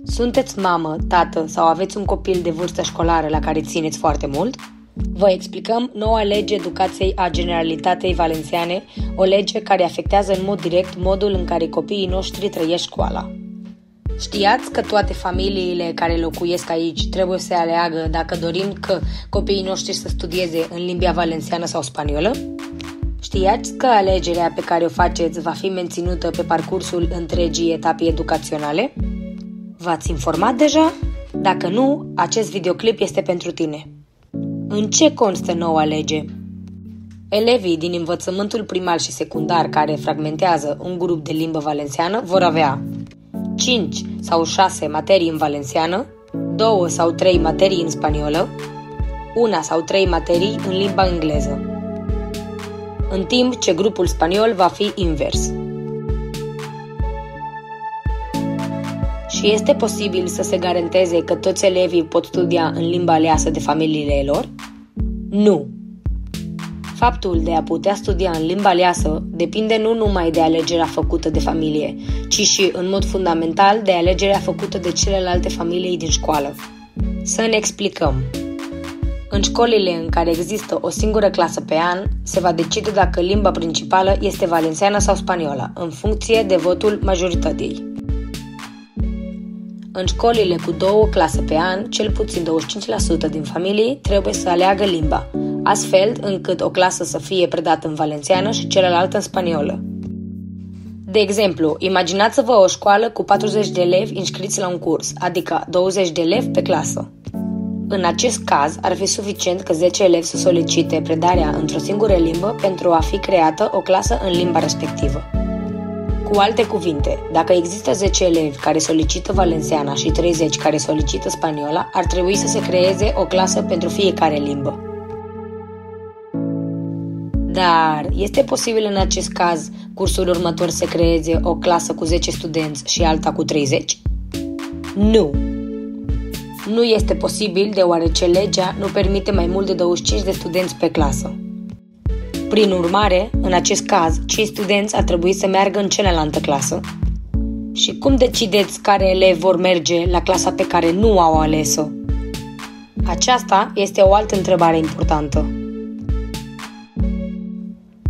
Sunteți mamă, tată sau aveți un copil de vârstă școlară la care țineți foarte mult? Vă explicăm noua lege educației a Generalitatei Valenciane, o lege care afectează în mod direct modul în care copiii noștri trăiesc școala. Știați că toate familiile care locuiesc aici trebuie să aleagă dacă dorim că copiii noștri să studieze în limba valenciană sau spaniolă? Știați că alegerea pe care o faceți va fi menținută pe parcursul întregii etape educaționale? V-ați informat deja? Dacă nu, acest videoclip este pentru tine. În ce constă noua lege? Elevii din învățământul primar și secundar care fragmentează un grup de limbă valenciană vor avea 5 sau 6 materii în valenciană, 2 sau 3 materii în spaniolă, 1 sau 3 materii în limba engleză, în timp ce grupul spaniol va fi invers. Și este posibil să se garanteze că toți elevii pot studia în limba aleasă de familiile lor? Nu! Faptul de a putea studia în limba aleasă depinde nu numai de alegerea făcută de familie, ci și, în mod fundamental, de alegerea făcută de celelalte familii din școală. Să ne explicăm. În școlile în care există o singură clasă pe an, se va decide dacă limba principală este valenciană sau spaniola, în funcție de votul majorității. În școlile cu 2 clase pe an, cel puțin 25% din familii trebuie să aleagă limba, astfel încât o clasă să fie predată în valenciană și celălaltă în spaniolă. De exemplu, imaginați-vă o școală cu 40 de elevi înscriți la un curs, adică 20 de elevi pe clasă. În acest caz, ar fi suficient că 10 elevi să solicite predarea într-o singură limbă pentru a fi creată o clasă în limba respectivă. Cu alte cuvinte, dacă există 10 elevi care solicită valenciana și 30 care solicită spaniola, ar trebui să se creeze o clasă pentru fiecare limbă. Dar este posibil în acest caz cursul următor să creeze o clasă cu 10 studenți și alta cu 30? Nu! Nu este posibil deoarece legea nu permite mai mult de 25 de studenți pe clasă. Prin urmare, în acest caz, 5 studenți ar trebui să meargă în cealaltă clasă. Și cum decideți care elevi vor merge la clasa pe care nu au ales-o? Aceasta este o altă întrebare importantă.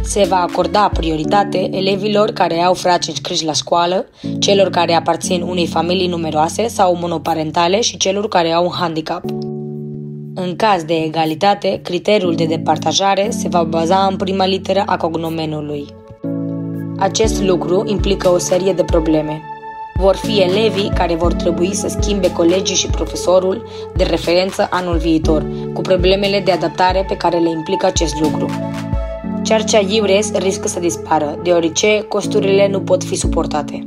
Se va acorda prioritate elevilor care au frați înscriși la școală, celor care aparțin unei familii numeroase sau monoparentale și celor care au un handicap. În caz de egalitate, criteriul de departajare se va baza în prima literă a cognomenului. Acest lucru implică o serie de probleme. Vor fi elevii care vor trebui să schimbe colegii și profesorul de referență anul viitor, cu problemele de adaptare pe care le implică acest lucru. Cercea iures riscă să dispară, deoarece costurile nu pot fi suportate.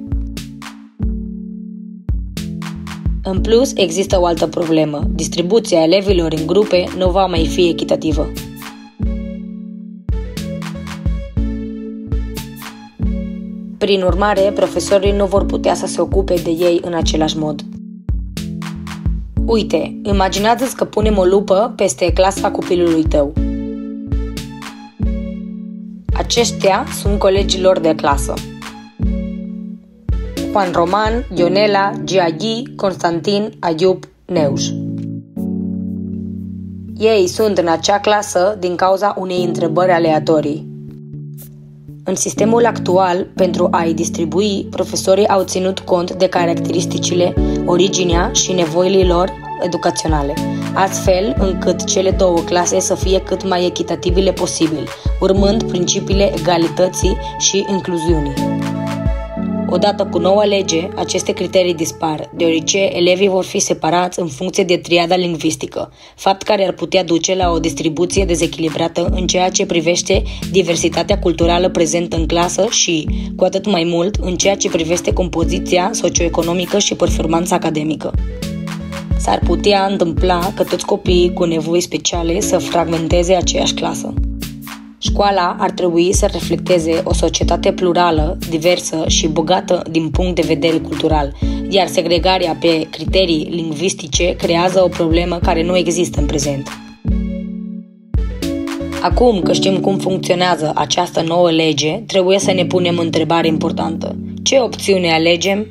În plus, există o altă problemă. Distribuția elevilor în grupe nu va mai fi echitativă. Prin urmare, profesorii nu vor putea să se ocupe de ei în același mod. Uite, imaginează-ți că punem o lupă peste clasa copilului tău. Aceștia sunt colegii lor de clasă. Juan Roman, Ionela, Giagi, Constantin, Ayub, Neus. Ei sunt în acea clasă din cauza unei întrebări aleatorii. În sistemul actual, pentru a-i distribui, profesorii au ținut cont de caracteristicile, originea și nevoile lor educaționale, astfel încât cele 2 clase să fie cât mai echitabile posibil, urmând principiile egalității și incluziunii. Odată cu noua lege, aceste criterii dispar, deoarece elevii vor fi separați în funcție de triada lingvistică, fapt care ar putea duce la o distribuție dezechilibrată în ceea ce privește diversitatea culturală prezentă în clasă și, cu atât mai mult, în ceea ce privește compoziția socioeconomică și performanța academică. S-ar putea întâmpla că toți copiii cu nevoi speciale să fragmenteze aceeași clasă. Școala ar trebui să reflecteze o societate plurală, diversă și bogată din punct de vedere cultural, iar segregarea pe criterii lingvistice creează o problemă care nu există în prezent. Acum că știm cum funcționează această nouă lege, trebuie să ne punem o întrebare importantă. Ce opțiune alegem?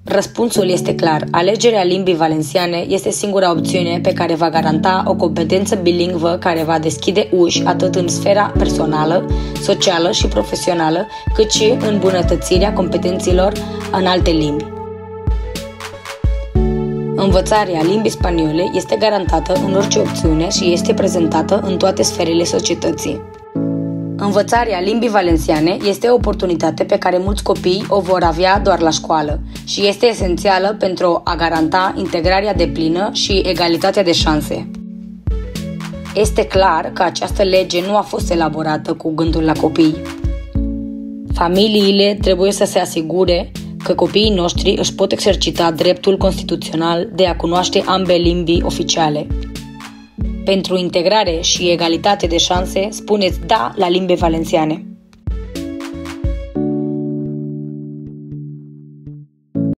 Răspunsul este clar. Alegerea limbii valenciane este singura opțiune pe care va garanta o competență bilingvă care va deschide uși atât în sfera personală, socială și profesională, cât și îmbunătățirea competențelor în alte limbi. Învățarea limbii spaniole este garantată în orice opțiune și este prezentată în toate sferele societății. Învățarea limbii valenciane este o oportunitate pe care mulți copii o vor avea doar la școală și este esențială pentru a garanta integrarea deplină și egalitatea de șanse. Este clar că această lege nu a fost elaborată cu gândul la copii. Familiile trebuie să se asigure că copiii noștri își pot exercita dreptul constituțional de a cunoaște ambele limbi oficiale. Pentru integrare și egalitate de șanse, spuneți da la limbi valenciane.